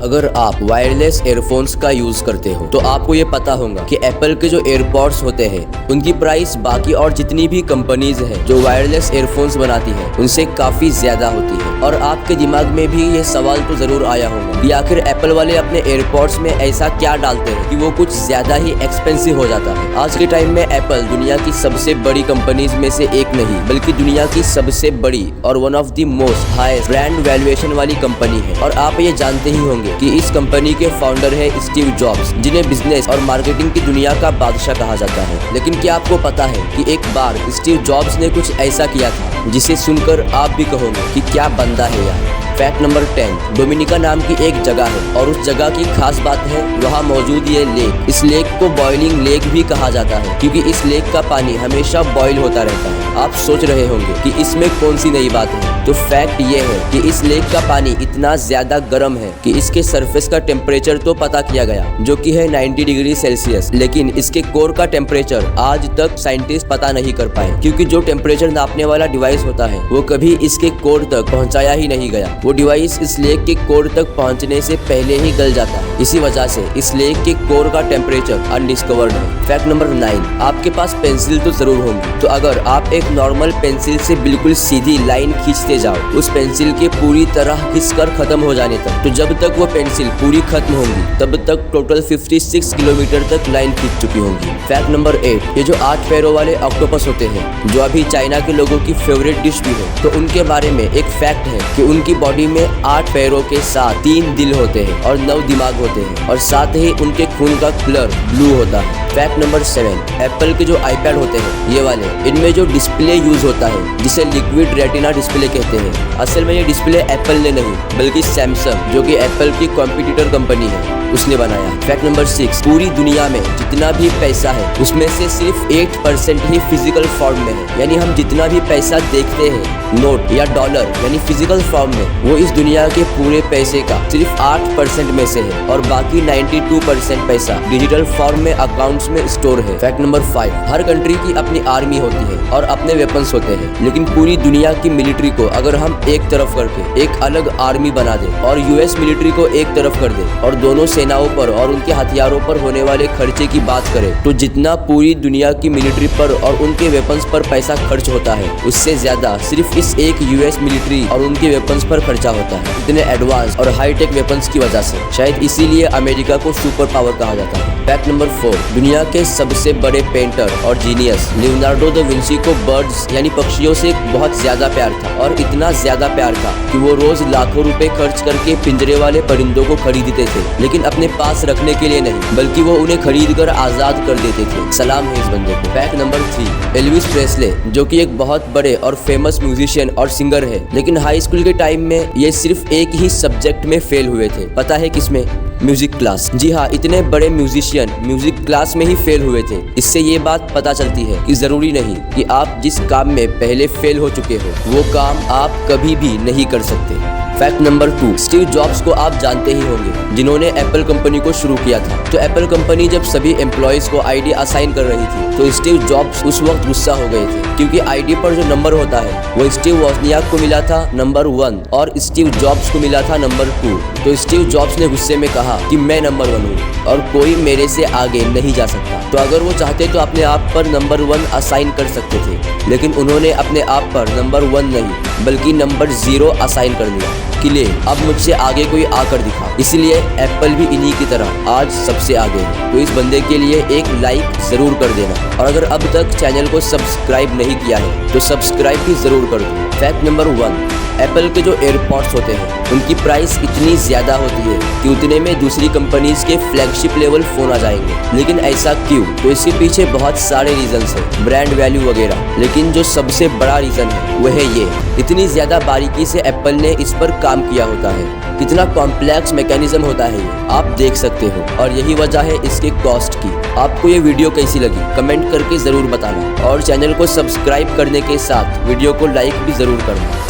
अगर आप wireless earphones का यूज करते हो तो आपको ये पता होगा कि एप्पल के जो एयरपॉड्स होते हैं उनकी प्राइस बाकी और जितनी भी कंपनीज है जो वायरलेस एयरफोन्स बनाती है उनसे काफी ज्यादा होती है। और आपके दिमाग में भी ये सवाल तो जरूर आया होगा कि आखिर एप्पल वाले अपने एयरपॉड्स में ऐसा क्या डालते हैं कि वो कुछ ज्यादा ही एक्सपेंसिव हो जाता है। आज के टाइम में एप्पल दुनिया की सबसे बड़ी कंपनीज में से एक नहीं बल्कि दुनिया की सबसे बड़ी और one of the most highest brand valuation वाली कंपनी है। और आप ये जानते ही होंगे कि इस कंपनी के फाउंडर है स्टीव जॉब्स, जिन्हें बिजनेस और मार्केटिंग की दुनिया का बादशाह कहा जाता है। लेकिन क्या आपको पता है कि एक बार स्टीव जॉब्स ने कुछ ऐसा किया था जिसे सुनकर आप भी कहोगे कि क्या बंदा है यार। फैक्ट नंबर 10, डोमिनिका नाम की एक जगह है और उस जगह की खास बात है वहाँ मौजूद ये लेक। इस लेक को बॉइलिंग लेक भी कहा जाता है क्योंकि इस लेक का पानी हमेशा बॉइल होता रहता है। आप सोच रहे होंगे कि इसमें कौन सी नई बात है, तो फैक्ट ये है कि इस लेक का पानी इतना ज्यादा गर्म है कि इसके सरफेस का टेम्परेचर तो पता किया गया जो कि है 90 डिग्री सेल्सियस, लेकिन इसके कोर का टेम्परेचर आज तक साइंटिस्ट पता नहीं कर पाए क्योंकि जो टेम्परेचर नापने वाला डिवाइस होता है वो कभी इसके कोर तक पहुंचाया ही नहीं गया। वो डिवाइस इस लेक के कोर तक पहुंचने से पहले ही गल जाता है। इसी वजह से इस लेक के कोर का टेम्परेचर अनडिस्कवर्ड है। फैक्ट नंबर 9, आपके पास पेंसिल तो जरूर होंगी, तो अगर आप एक नॉर्मल पेंसिल से बिल्कुल सीधी लाइन खींचते जाओ उस पेंसिल के पूरी तरह घिसकर खत्म हो जाने तक, तो जब तक वो पेंसिल पूरी खत्म होगी तब तक टोटल 56 किलोमीटर तक लाइन खींच चुकी होगी। फैक्ट नंबर 8, ये जो 8 पैरों वाले ऑक्टोपस होते हैं जो अभी चाइना के लोगों की फेवरेट डिश भी है, तो उनके बारे में एक फैक्ट है कि उनकी बॉडी में 8 पैरों के साथ 3 दिल होते हैं और 9 दिमाग होते हैं और साथ ही उनके खून का कलर ब्लू होता है। फैक्ट नंबर 7, एप्पल के जो आईपैड होते हैं ये वाले, इनमें जो डिस्प्ले यूज होता है जिसे लिक्विड रेटिना डिस्प्ले कहते हैं, असल में ये डिस्प्ले एप्पल ने नहीं बल्कि सैमसंग जो कि एप्पल की कॉम्पिटिटर कंपनी है उसने बनाया। फैक्ट नंबर 6, पूरी दुनिया में जितना भी पैसा है उसमें से सिर्फ 8% ही फिजिकल फॉर्म में है। यानी हम जितना भी पैसा देखते हैं नोट या डॉलर यानी फिजिकल फॉर्म में, वो इस दुनिया के पूरे पैसे का सिर्फ 8% में से है और बाकी 92% पैसा डिजिटल फॉर्म में अकाउंट्स में स्टोर है। फैक्ट नंबर 5, हर कंट्री की अपनी आर्मी होती है और अपने वेपन्स होते हैं, लेकिन पूरी दुनिया की मिलिट्री को अगर हम एक तरफ करके एक अलग आर्मी बना दे और यूएस मिलिट्री को एक तरफ कर दे और दोनों सेनाओं पर और उनके हथियारों पर होने वाले खर्चे की बात करें, तो जितना पूरी दुनिया की मिलिट्री पर और उनके वेपन्स पर पैसा खर्च होता है उससे ज्यादा सिर्फ इस एक यूएस मिलिट्री और उनके वेपन्स पर खर्चा होता है। इतने एडवांस और हाईटेक वेपन्स की वजह से शायद इसीलिए अमेरिका को सुपर पावर कहा जाता है। फैक्ट नंबर 4, दुनिया के सबसे बड़े पेंटर और जीनियस लियोनार्डो दा विंची को बर्ड्स यानी पक्षियों से बहुत ज्यादा प्यार था और इतना ज्यादा प्यार था कि वो रोज लाखों रुपए खर्च करके पिंजरे वाले परिंदों को खरीदते थे, लेकिन अपने पास रखने के लिए नहीं बल्कि वो उन्हें खरीद कर आजाद कर देते थे। सलाम है इस बंदे को। फैक्ट नंबर 3, एल्विस प्रेस्ले जो कि एक बहुत बड़े और फेमस म्यूजिशियन और सिंगर है, लेकिन हाई स्कूल के टाइम में ये सिर्फ एक ही सब्जेक्ट में फेल हुए थे। पता है किसमें? Music class. जी हाँ, इतने बड़े म्यूजिशियन म्यूजिक क्लास में ही फेल हुए थे। इससे ये बात पता चलती है कि जरूरी नहीं कि आप जिस काम में पहले फेल हो चुके हो वो काम आप कभी भी नहीं कर सकते। फैक्ट नंबर 2, स्टीव जॉब्स को आप जानते ही होंगे जिन्होंने एप्पल कंपनी को शुरू किया था। तो एप्पल कंपनी जब सभी एम्प्लॉयज को आईडी असाइन कर रही थी तो स्टीव जॉब्स उस वक्त गुस्सा हो गए थे क्योंकि आईडी पर जो नंबर होता है वो स्टीव वॉजनियाक को मिला था नंबर 1 और स्टीव जॉब्स को मिला था नंबर 2। तो स्टीव जॉब्स ने गुस्से में कहा कि मैं नंबर 1 हूँ और कोई मेरे से आगे नहीं जा सकता। तो अगर वो चाहते तो अपने आप पर नंबर 1 असाइन कर सकते थे, लेकिन उन्होंने अपने आप पर नंबर 1 नहीं बल्कि नंबर 0 असाइन कर दिया कि ले अब मुझसे आगे कोई आकर दिखा। इसलिए एप्पल भी इन्हीं की तरह आज सबसे आगे है। तो इस बंदे के लिए एक लाइक जरूर कर देना और अगर अब तक चैनल को सब्सक्राइब नहीं किया है तो सब्सक्राइब भी जरूर कर दो। फैक्ट नंबर 1, एप्पल के जो एयरपॉड्स होते हैं उनकी प्राइस इतनी ज्यादा होती है कि उतने में दूसरी कंपनीज के फ्लैगशिप लेवल फोन आ जाएंगे। लेकिन ऐसा क्यों? तो इसके पीछे बहुत सारे रीजंस हैं, ब्रांड वैल्यू वगैरह, लेकिन जो सबसे बड़ा रीजन है वह है ये, इतनी ज्यादा बारीकी से एप्पल ने इस पर काम किया होता है। कितना कॉम्प्लेक्स मैकेनिज्म होता है ये आप देख सकते हो और यही वजह है इसके कॉस्ट की। आपको ये वीडियो कैसी लगी कमेंट करके जरूर बताना और चैनल को सब्सक्राइब करने के साथ वीडियो को लाइक भी जरूर करना।